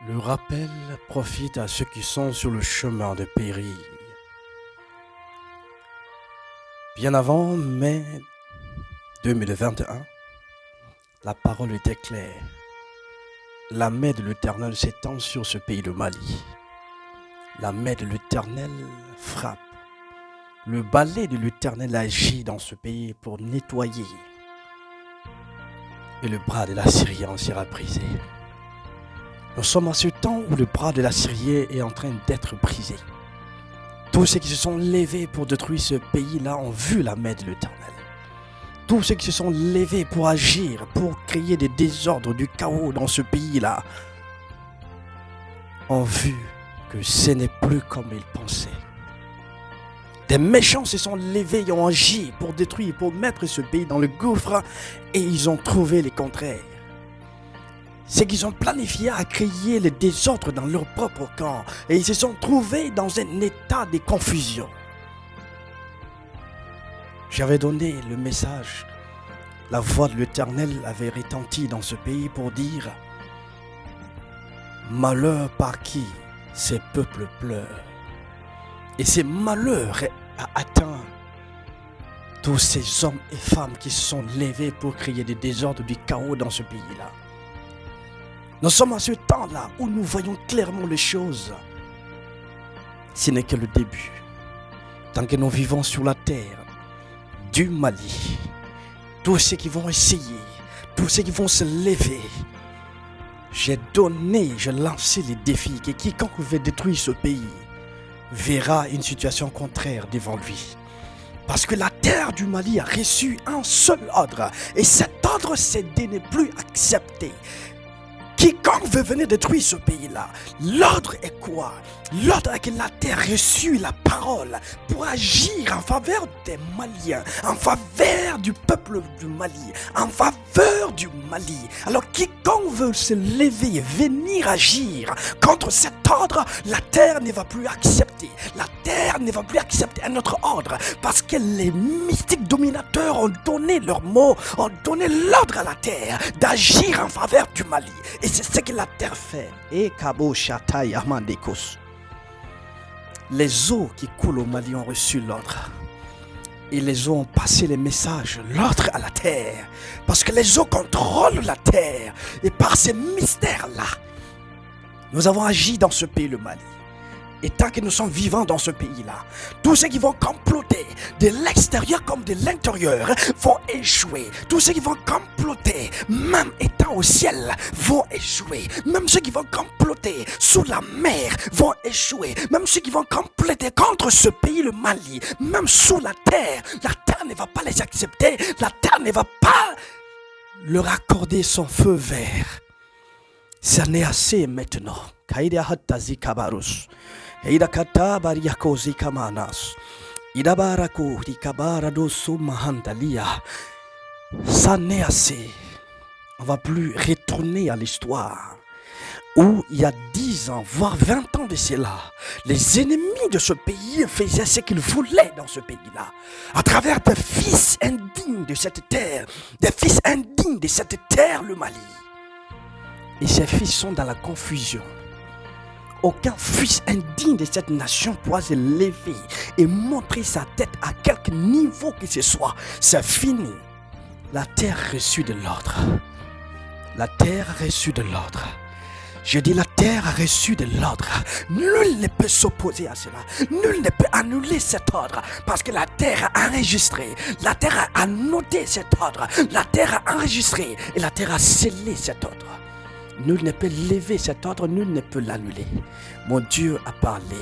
Le rappel profite à ceux qui sont sur le chemin de périr. Bien avant mai 2021, la parole était claire. La main de l'Éternel s'étend sur ce pays de Mali. La main de l'Éternel frappe. Le balai de l'Éternel agit dans ce pays pour nettoyer. Et le bras de l'Assyrien sera brisé. Nous sommes à ce temps où le bras de l'Assyrien est en train d'être brisé. Tous ceux qui se sont levés pour détruire ce pays-là ont vu la main de l'Éternel. Tous ceux qui se sont levés pour agir, pour créer des désordres, du chaos dans ce pays-là, ont vu que ce n'est plus comme ils pensaient. Des méchants se sont levés et ont agi pour détruire, pour mettre ce pays dans le gouffre, et ils ont trouvé le contraire. C'est qu'ils ont planifié à créer le désordre dans leur propre camp, et ils se sont trouvés dans un état de confusion. J'avais donné le message. La voix de l'Éternel avait retenti dans ce pays pour dire « Malheur par qui ces peuples pleurent. » Et ce malheur a atteint tous ces hommes et femmes qui se sont levés pour créer des désordres, du chaos dans ce pays-là. Nous sommes à ce temps-là où nous voyons clairement les choses. Ce n'est que le début. Tant que nous vivons sur la terre du Mali, tous ceux qui vont essayer, tous ceux qui vont se lever, j'ai lancé les défis que quiconque veut détruire ce pays verra une situation contraire devant lui. Parce que la terre du Mali a reçu un seul ordre, et cet ordre, c'est de ne plus accepter. Quiconque veut venir détruire ce pays-là, l'ordre est quoi? L'ordre est que la terre reçut la parole pour agir en faveur des Maliens, en faveur du peuple du Mali, en faveur du Mali. Alors quiconque veut se lever et venir agir contre cet ordre, la terre ne va plus accepter. La terre ne va plus accepter un autre ordre parce que les mystiques dominateurs ont donné leur mot, ont donné l'ordre à la terre d'agir en faveur du Mali. Et c'est ce que la terre fait. Et Kabo Shatai Amandekos. Les eaux qui coulent au Mali ont reçu l'ordre. Et les eaux ont passé les messages, l'ordre à la terre. Parce que les eaux contrôlent la terre. Et par ces mystères-là, nous avons agi dans ce pays, le Mali. Et tant que nous sommes vivants dans ce pays-là, tous ceux qui vont comploter de l'extérieur comme de l'intérieur vont échouer. Tous ceux qui vont comploter, même étant au ciel, vont échouer. Même ceux qui vont comploter sous la mer vont échouer. Même ceux qui vont comploter contre ce pays, le Mali, même sous la terre ne va pas les accepter. La terre ne va pas leur accorder son feu vert. Ça n'est assez maintenant. Kaida hatazi kabarus. Ida kata bariakozi kamanas. Ida barako rikabara dosu mahandalia. Ça n'est assez. On va plus retourner à l'histoire où il y a 10 ans, voire 20 ans de cela, les ennemis de ce pays faisaient ce qu'ils voulaient dans ce pays-là, à travers des fils indignes de cette terre, des fils indignes de cette terre, le Mali. Et ces fils sont dans la confusion. Aucun fils indigne de cette nation pourra se lever et montrer sa tête à quelque niveau que ce soit. C'est fini. La terre a reçu de l'ordre. La terre a reçu de l'ordre. Je dis la terre a reçu de l'ordre. Nul ne peut s'opposer à cela. Nul ne peut annuler cet ordre. Parce que la terre a enregistré. La terre a noté cet ordre. La terre a enregistré. Et la terre a scellé cet ordre. Nul ne peut lever cet ordre, nul ne peut l'annuler. Mon Dieu a parlé.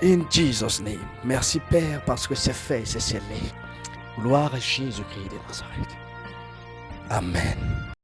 In Jesus' name. Merci Père parce que c'est fait, c'est scellé. Gloire à Jésus-Christ de Nazareth. Amen.